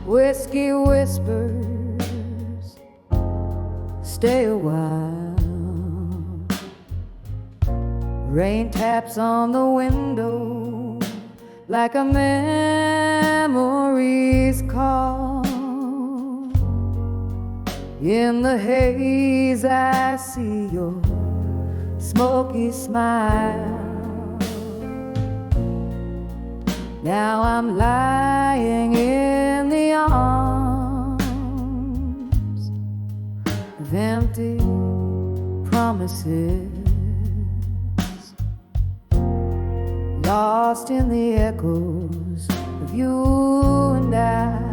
whiskey whispers, stay a while. Rain taps on the window like a memory's call. In the haze I see your smoky smile. Now I'm lying in the arms of empty promises, lost in the echoes of you and I.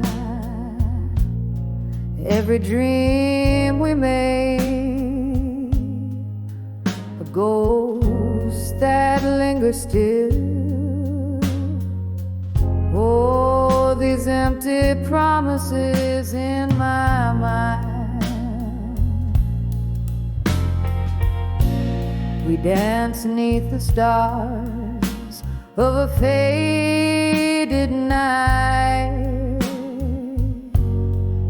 Every dream we made, a ghost that lingers still. Oh, these empty promises in my mind. We dance beneath the stars of a faded night.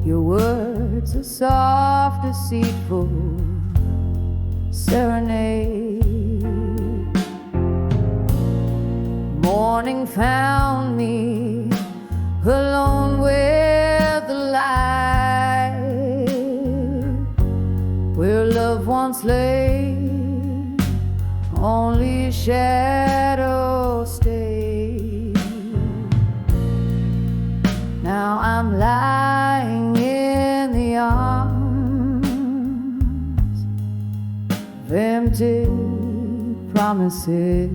Your words are soft, deceitful serenade. Morning found me alone with the light, where love once lay, only shadow stayed. Now I'm lying in the arms of empty promises,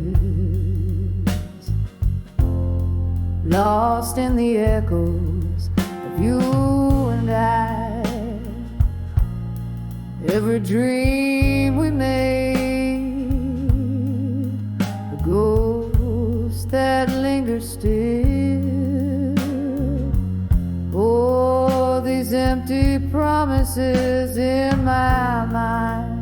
lost in the echoes of you and I. Every dream we made, the ghost that lingers still. Oh, these empty promises in my mind.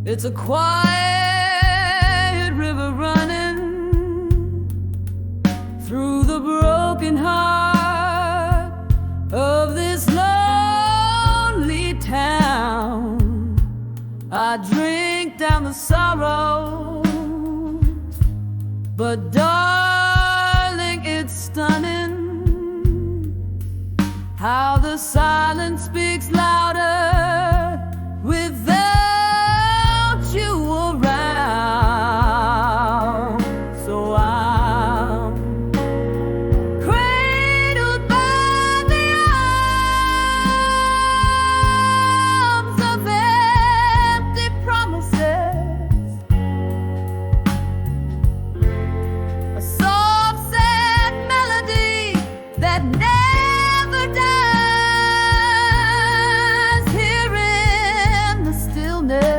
It's a quiet river running through the broken heart of this lonely town. I drink down the sorrow, but darling, it's stunning how the silence speaks louder without you around. So I'm cradled by the arms of empty promises, a soft, sad melody that never dies. Here in the stillness,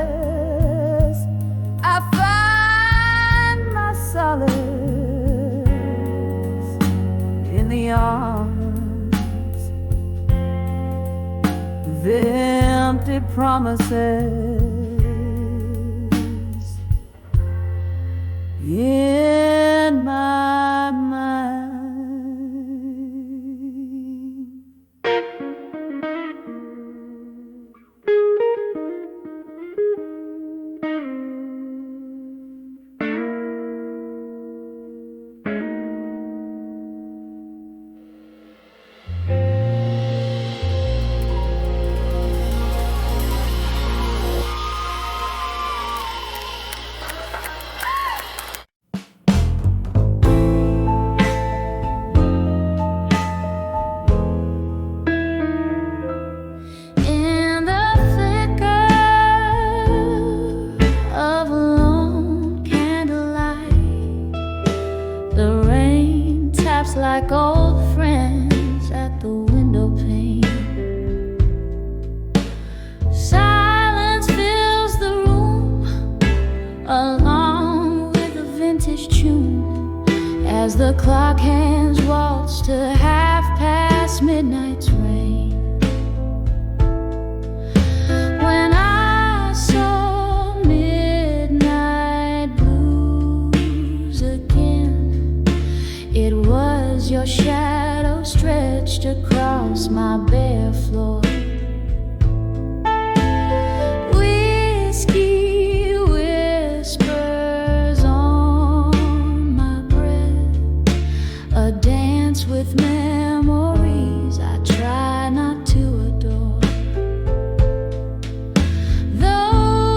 in the arms of empty promises, in my mind. Like old friends at the window pane, silence fills the room along with a vintage tune as the clock hands waltz to 1/2 midnight's rain. When I saw midnight blues again, it was your shadow stretched across my bare floor. Whiskey whispers on my breath, a dance with memories I try not to adore. Though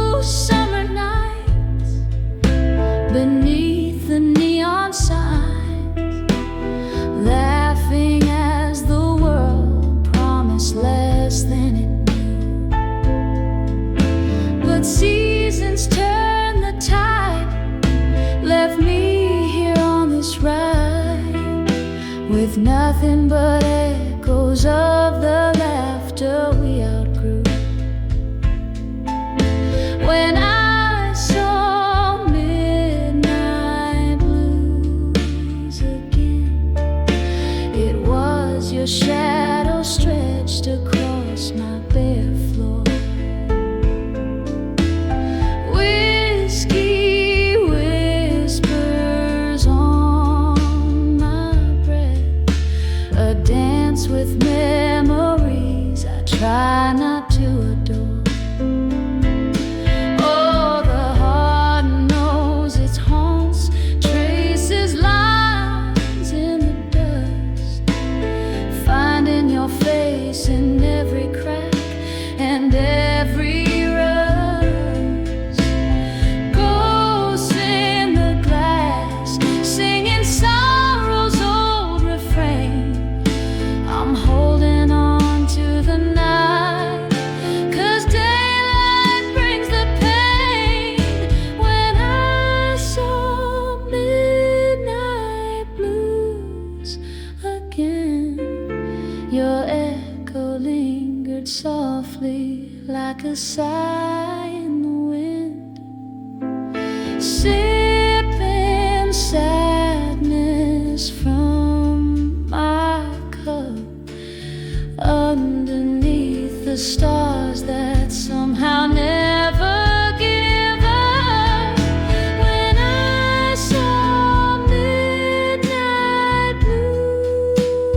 seasons turn the tide, left me here on this ride with nothing but echoes of the laughter we outgrew. When I saw midnight blues again, it was your shadow stretched across my bare floor. Whiskey whispers on my breath, a dance with memories I try not to adore. Oh, the heart knows its haunts, traces lines in the dust, finding your face in every crack and every rust. Ghosts in the glass, singing sorrow's old refrain. I'm holding on to the night, 'cause daylight brings the pain. When I saw midnight blues again, your echo lingered softly like a sigh in the wind, sipping sadness from my cup underneath the stars that somehow never give up. When I saw midnight blues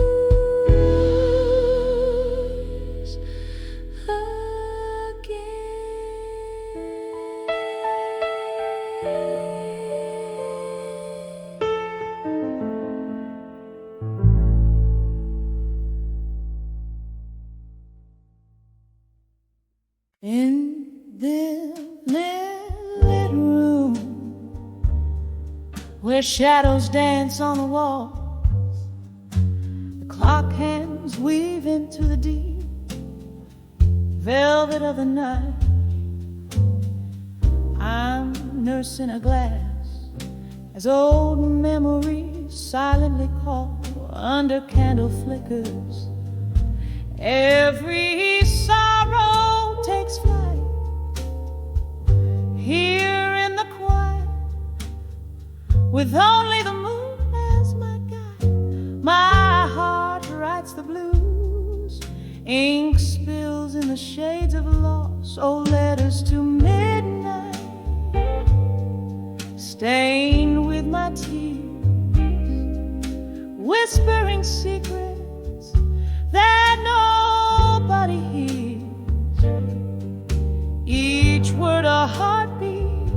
In this lit room where shadows dance on the walls, the clock hands weave into the deep velvet of the night. I'm nursing a glass as old memories silently call under candle flickers. Every sorrow takes flight here in the quiet, with only the moon as my guide. My heart writes the blues, ink spills in the shades of loss. Oh, letters to midnight, stained with my tears, whispering secrets that nobody hears. Each word a heartbeat,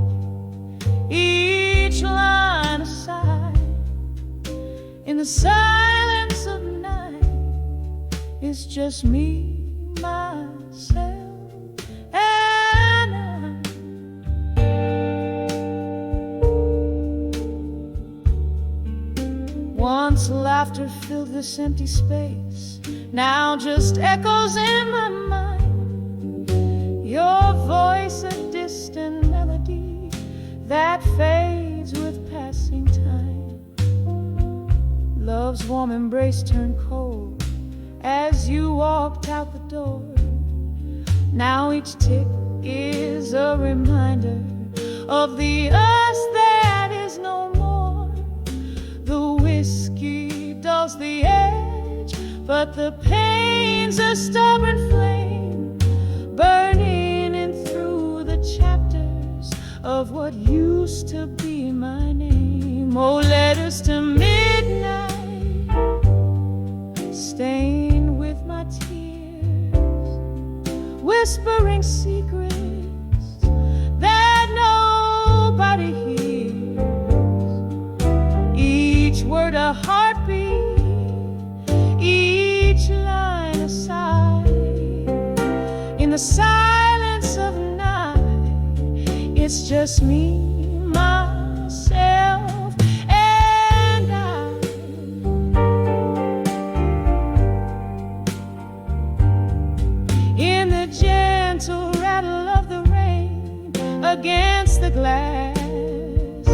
each line a sigh. In the silence of night, it's just me, myself, and I. Once laughter filled this empty space, now just echoes in my mind. Your voice a distant melody that fades with passing time. Love's warm embrace turned cold as you walked out the door. Now each tick is a reminder of the us that is no more. The whiskey dulls the edge, but the pain's a stubborn flame, burning in through the chapters of what used to be my name. Oh, letters to midnight, stained with my tears, whispering secrets that nobody hears. Each word a heartbeat, each line a sigh. In the silence of night, it's just me, myself, and I. In the gentle rattle of the rain, against the glass.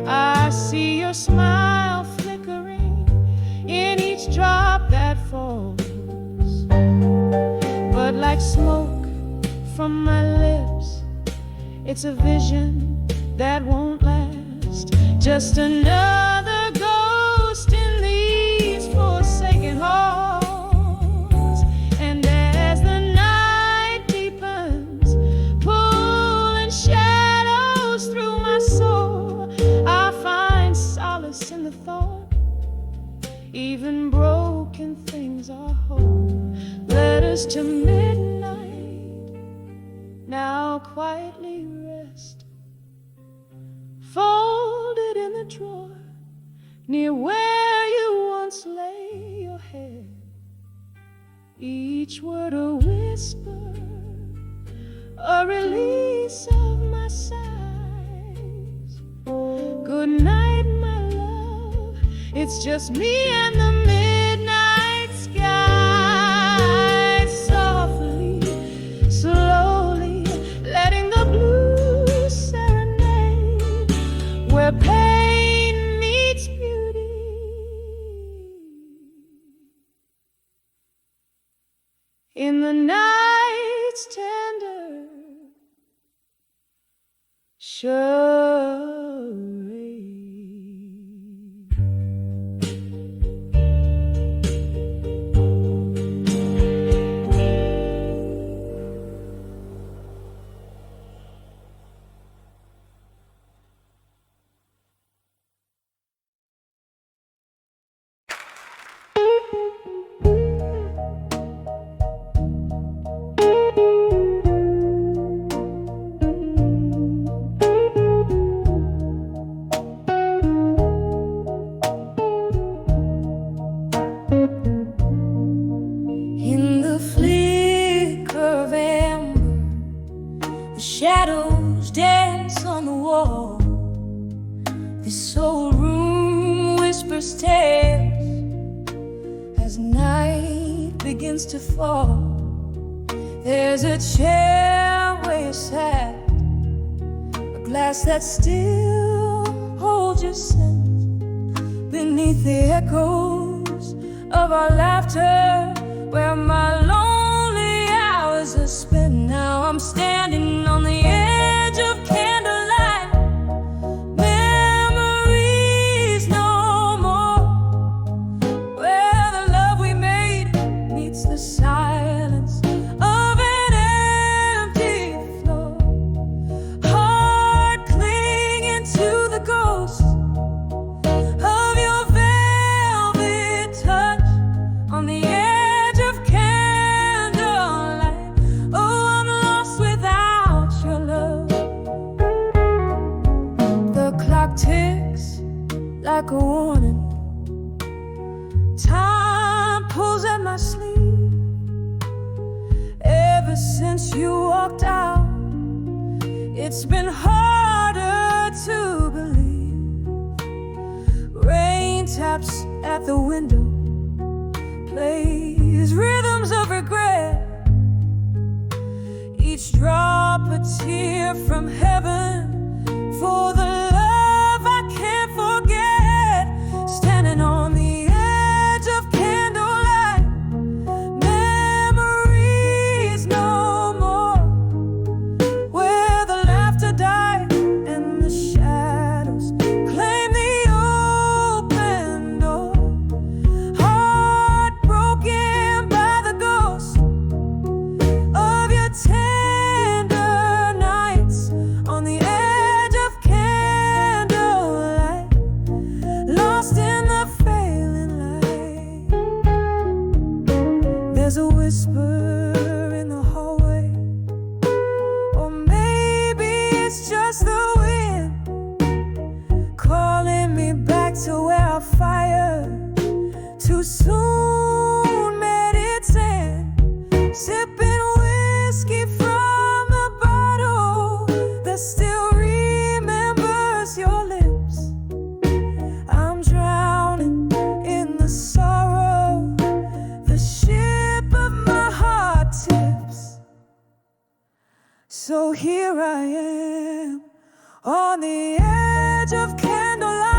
I see your smile flickering in each drop that falls. But like smoke from my lips, it's a vision that won't last. Just another ghost in these forsaken halls. And as the night deepens, pulling shadows through my soul, I find solace in the thought even broken things are whole. Letters to midnight now quietly rest, folded in the drawer near where you once lay your head. Each word a whisper, a release of my sighs. Good night, my love, it's just me and the midnight sky. Softly, slowly, letting the blues serenade where pain meets beauty. In the night's tender charade. In the flicker of amber, the shadows dance on the wall. This old room whispers tales as night begins to fall. There's a chair where you sat, a glass that still holds your scent beneath the echoes of our laughter, where my lonely hours are spent. Now I'm standing on the edge of candlelight. Memories no more, where the love we made meets the silence of an empty floor. Heart clinging to the ghost of your velvet touch on the edge of candlelight. Oh, I'm lost without your love. The clock ticks like a warning. Time pulls at my sleeve. Ever since you walked out, it's been harder to believe. Rain taps at the window, plays rhythms of regret. Each drop a tear from heaven for the love I can't forget. Standing on the edge of candlelight, memories no more, where the laughter died and the shadows claim the open door. Heartbroken by the ghost of your tender nights on the edge of candlelight, lost in the failing light. There's a whisper in the hallway, or maybe it's just the wind calling me back to where our fire too soon met its end. Sipping whiskey from the bottle that still remembers your lips. I'm drowning in the sorrow, the ship of my heart tips. So here here I am on the edge of candlelight.